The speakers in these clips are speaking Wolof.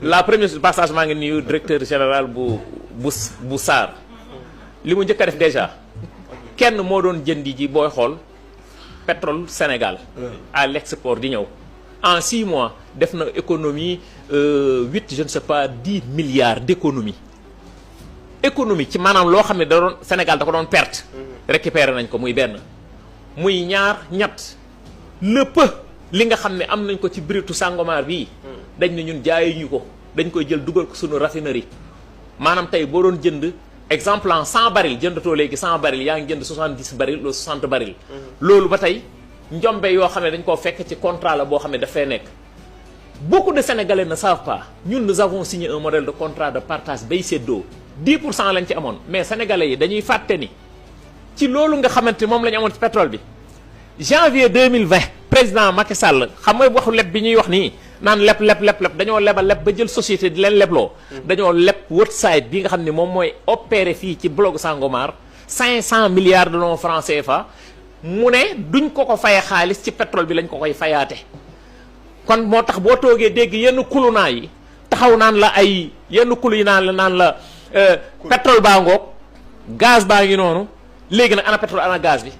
la première passage maa ngi nuyu directeur général bu SAR li mu njëkk a def déjà kenn moo doon jëndi ji booy xool pétrole Sénégal à l'export di ñëw en 6 mois def na économie 8 je ne sais pas 10 milliards d'économie ci maanaam loo xam ne da doon Sénégal da ko doon perte récupérer nañ ko muy benn muy ñaar ñett lépp li nga xam ne am nañ ko ci biritu Sangomar bii dañ ne ñun jaayuñu ko dañ koy jël dugal ko suñu raffinerie maanaam tey boo doon jënd exemple en 100 barils jëndatoo léegi 100 barils yaa ngi jënd 70 barils ou 60 barils loolu ba tey njombe yoo xam ne dañ koo fekk ci contrat la boo xam ne dafay nekk beaucoup de Sénégalais ne savent pas ñun nous avons signé un modèle de contrat de partage bay séddoo 10% lañ ci amoon mais Sénégalais yi dañuy fàtte ni ci loolu nga xamante moom la ñu amoon ci pétrole bi janvier 2020 président Macky Sall xam nga waxu leb bi ñuy wax nii naan leb dañoo lebal leb ba jël société di leen lebloo dañoo leb Woodside bi nga xam ne moom mooy opéré fii ci bloc Sangomar 500 milliards de francs CFA mu ne duñ ko faye xaalis ci pétrole bi lañ ko koy fayaate kon moo tax boo toogee dégg yenn kulunaa yi taxaw naan la ay yenn kulu yi naan la pétrole baa ngoog gaz baa ngi noonu léegi nag ana pétrole ana gaz bi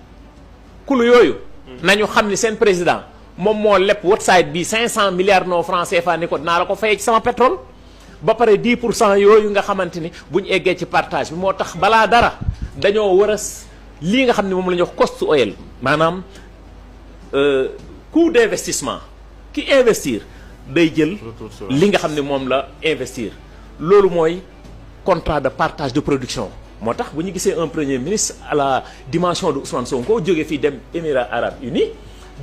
kulu yooyu nañu xam ni seen président moom moo leb Woodside bi 500 milliards de francs CFA ni ko dinaa la ko fayee ci sama pétrole ba pare 10% yooyu nga xamante ni buñ eggee ci partage bi moo tax balaa dara dañoo war a lii nga xam ne moom la ñuy wax cost oil maanaam coût d'investissement ki investir day jël li nga xam ne moom la investir loolu mooy contrat de partage de production moo tax bu ñu gisee un premier ministre à la dimension de Ousmane Sonko jógee fii dem Émirats Arabes Unis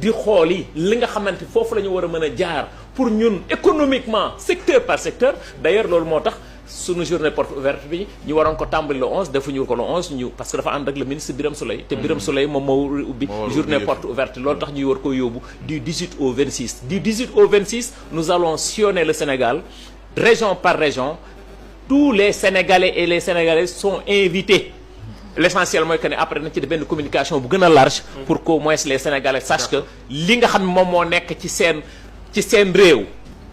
di xooli li nga xamante foofu la ñu war a mën a jaar pour ñun économiquement secteur par secteur d'ailleurs loolu moo tax suñu journée porte ouverte bi ñu waroon ko tàmbali le 11 defuñu ko le 11 ñu parce que dafa ànd ak le ministre Birame Souleye te Birame Souleye moom moo ubbi journée porte ouverte loolu tax ñuy war ko yóbbu du 18 au 26 du 18 au 26 nous allons sillonner le Sénégal région par région tous les Sénégalais et les Sénégalaises sont invités l'essentiel mooy que ne après nañ ci def benn communication bu gën a large pour qu'au moins les Sénégalais sachent que li nga xam ne moom moo nekk ci seen réew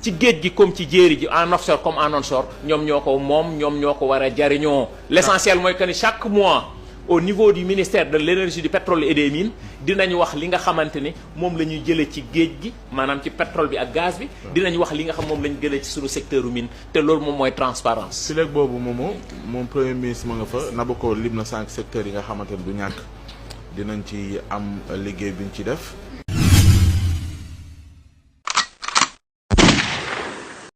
ci géej gi comme ci jéeri ji en offshore comme en onshore ñoom ñoo ko moom ñoom ñoo ko war a jariñoo l'essentiel mooy que ni chaque mois au niveau du ministère de l'énergie du pétrole et des mines dinañ wax li nga xamante ni moom la ñuy jëlee ci géej gi maanaam ci pétrole bi ak gaz bi dinañ wax li nga xam moom la ñu jëlee ci suñu secteur u mine te loolu moom mooy transparence si léegi boobu moom premier ministre ma nga fa na ba ko lim na 5 secteurs yi nga xamante ne du ñàkk dinañ ci am liggéey bi ñu ci def